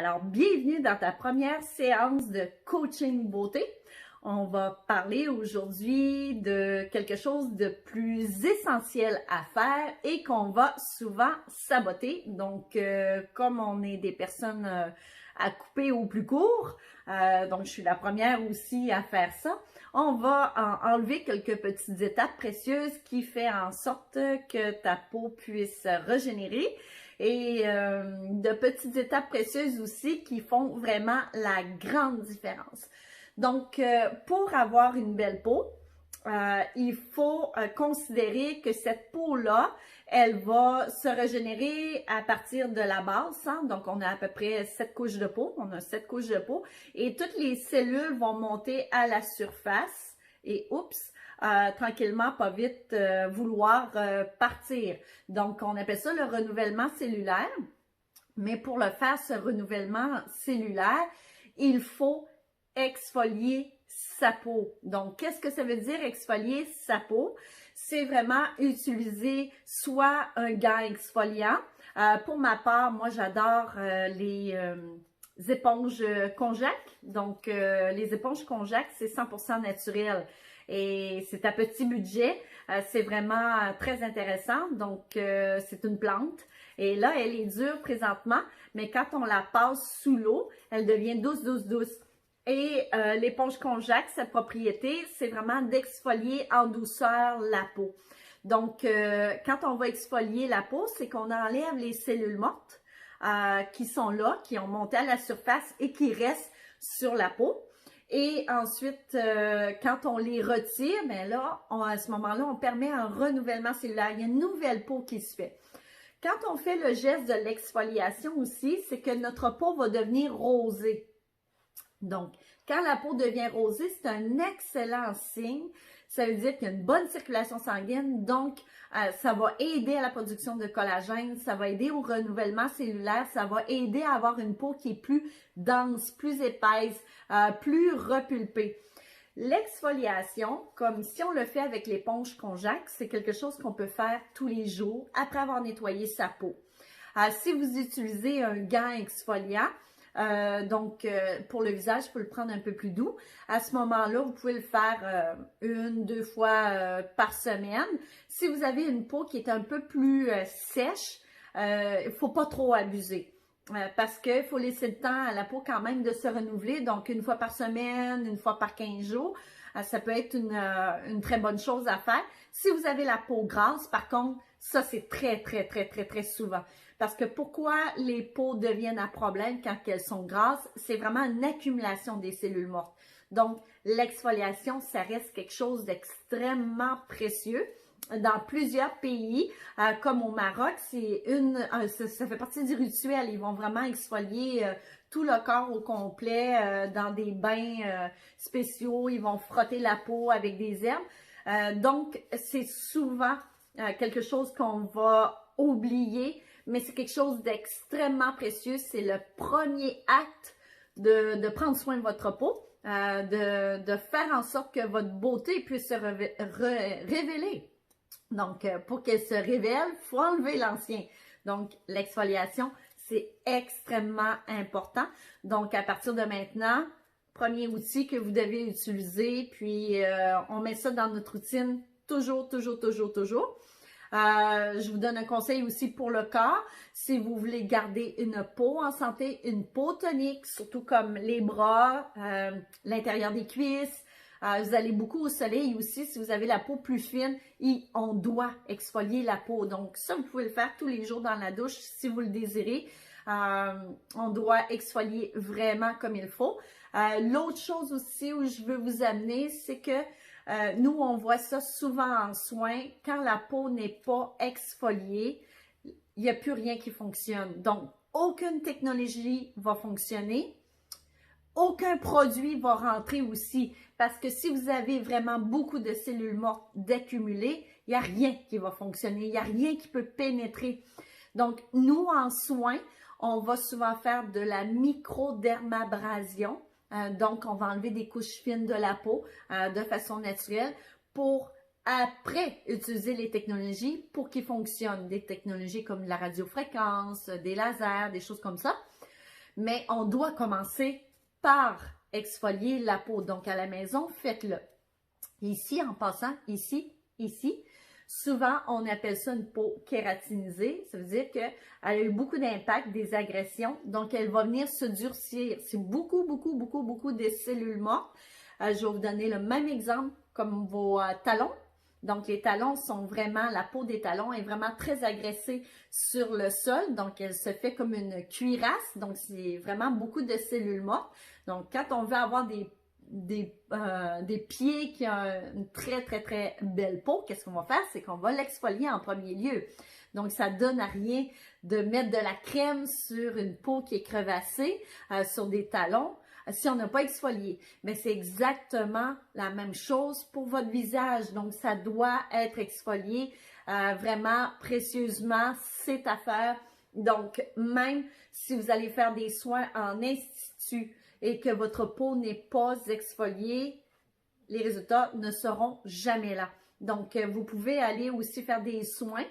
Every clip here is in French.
Alors, bienvenue dans ta première séance de coaching beauté. On va parler aujourd'hui de quelque chose de plus essentiel à faire et qu'on va souvent saboter. Donc, comme on est des personnes à couper au plus court, donc je suis la première aussi à faire ça, on va enlever quelques petites étapes précieuses qui font en sorte que ta peau puisse régénérer. Et de petites étapes précieuses aussi qui font vraiment la grande différence. Donc, pour avoir une belle peau, il faut considérer que cette peau-là, elle va se régénérer à partir de la base. Hein? Donc, on a à peu près 7 couches de peau. On a 7 couches de peau. Et toutes les cellules vont monter à la surface. Et oups! Tranquillement, pas vite, vouloir partir. Donc, on appelle ça le renouvellement cellulaire. Mais pour le faire, ce renouvellement cellulaire, il faut exfolier sa peau. Donc, qu'est-ce que ça veut dire exfolier sa peau? C'est vraiment utiliser soit un gant exfoliant. Pour ma part, moi, j'adore les éponges Konjac. Donc, les éponges Konjac, c'est 100% naturel. Et c'est à petit budget, c'est vraiment très intéressant. Donc, c'est une plante. Et là, elle est dure présentement, mais quand on la passe sous l'eau, elle devient douce, douce, douce. Et l'éponge Konjac, sa propriété, c'est vraiment d'exfolier en douceur la peau. Donc, quand on va exfolier la peau, c'est qu'on enlève les cellules mortes qui sont là, qui ont monté à la surface et qui restent sur la peau. Et ensuite, quand on les retire, bien là, à ce moment-là, on permet un renouvellement cellulaire. Il y a une nouvelle peau qui se fait. Quand on fait le geste de l'exfoliation aussi, c'est que notre peau va devenir rosée. Donc, quand la peau devient rosée, c'est un excellent signe. Ça veut dire qu'il y a une bonne circulation sanguine, donc ça va aider à la production de collagène, ça va aider au renouvellement cellulaire, ça va aider à avoir une peau qui est plus dense, plus épaisse, plus repulpée. L'exfoliation, comme si on le fait avec l'éponge Konjac, c'est quelque chose qu'on peut faire tous les jours après avoir nettoyé sa peau. Si vous utilisez un gant exfoliant, pour le visage, il faut le prendre un peu plus doux. À ce moment-là, vous pouvez le faire une, deux fois par semaine. Si vous avez une peau qui est un peu plus sèche, il ne faut pas trop abuser. Parce qu'il faut laisser le temps à la peau quand même de se renouveler. Donc, une fois par semaine, une fois par 15 jours, ça peut être une très bonne chose à faire. Si vous avez la peau grasse, par contre, ça, c'est très, très, très, très, très souvent. Parce que pourquoi les peaux deviennent un problème quand elles sont grasses? C'est vraiment une accumulation des cellules mortes. Donc, l'exfoliation, ça reste quelque chose d'extrêmement précieux. Dans plusieurs pays, comme au Maroc, ça fait partie du rituel. Ils vont vraiment exfolier tout le corps au complet dans des bains spéciaux. Ils vont frotter la peau avec des herbes. Donc, c'est souvent quelque chose qu'on va oublier, mais c'est quelque chose d'extrêmement précieux. C'est le premier acte de prendre soin de votre peau, de faire en sorte que votre beauté puisse se révéler. Donc, pour qu'elle se révèle, il faut enlever l'ancien. Donc, l'exfoliation, c'est extrêmement important. Donc, à partir de maintenant, premier outil que vous devez utiliser, puis on met ça dans notre routine toujours, toujours, toujours, toujours. Je vous donne un conseil aussi pour le corps. Si vous voulez garder une peau en santé, une peau tonique, surtout comme les bras, l'intérieur des cuisses, vous allez beaucoup au soleil aussi. Si vous avez la peau plus fine, on doit exfolier la peau. Donc ça, vous pouvez le faire tous les jours dans la douche si vous le désirez. On doit exfolier vraiment comme il faut. L'autre chose aussi où je veux vous amener, c'est que nous, on voit ça souvent en soins. Quand la peau n'est pas exfoliée, il n'y a plus rien qui fonctionne. Donc, aucune technologie va fonctionner. Aucun produit va rentrer aussi. Parce que si vous avez vraiment beaucoup de cellules mortes d'accumuler, il n'y a rien qui va fonctionner. Il n'y a rien qui peut pénétrer. Donc, nous, en soins, on va souvent faire de la microdermabrasion. Donc, on va enlever des couches fines de la peau de façon naturelle pour après utiliser les technologies pour qu'ils fonctionnent. Des technologies comme la radiofréquence, des lasers, des choses comme ça. mais on doit commencer par exfolier la peau. Donc, à la maison, faites-le. Ici, en passant, ici, souvent, on appelle ça une peau kératinisée. Ça veut dire qu'elle a eu beaucoup d'impact, des agressions. Donc, elle va venir se durcir. C'est beaucoup de cellules mortes. Je vais vous donner le même exemple comme vos talons. Donc, les talons sont vraiment, la peau des talons est vraiment très agressée sur le sol. Donc, elle se fait comme une cuirasse. Donc, c'est vraiment beaucoup de cellules mortes. Donc, quand on veut avoir des pieds qui ont une très belle peau, qu'est-ce qu'on va faire? C'est qu'on va l'exfolier en premier lieu. Donc, ça donne à rien de mettre de la crème sur une peau qui est crevassée, sur des talons, si on n'a pas exfolié. Mais c'est exactement la même chose pour votre visage. Donc, ça doit être exfolié vraiment précieusement, c'est à faire. Donc, même si vous allez faire des soins en institut et que votre peau n'est pas exfoliée, les résultats ne seront jamais là. Donc, vous pouvez aller aussi faire des soins,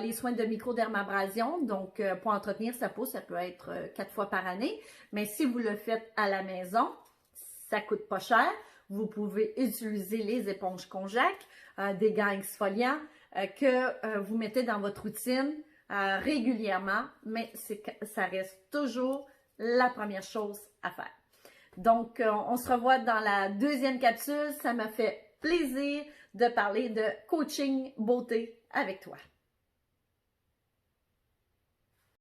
les soins de microdermabrasion. Donc, pour entretenir sa peau, ça peut être 4 fois par année. Mais si vous le faites à la maison, ça coûte pas cher. Vous pouvez utiliser les éponges Konjac, des gants exfoliants que vous mettez dans votre routine régulièrement. Mais ça reste toujours la première chose à faire. Donc, on se revoit dans la deuxième capsule. Ça m'a fait plaisir de parler de coaching beauté avec toi.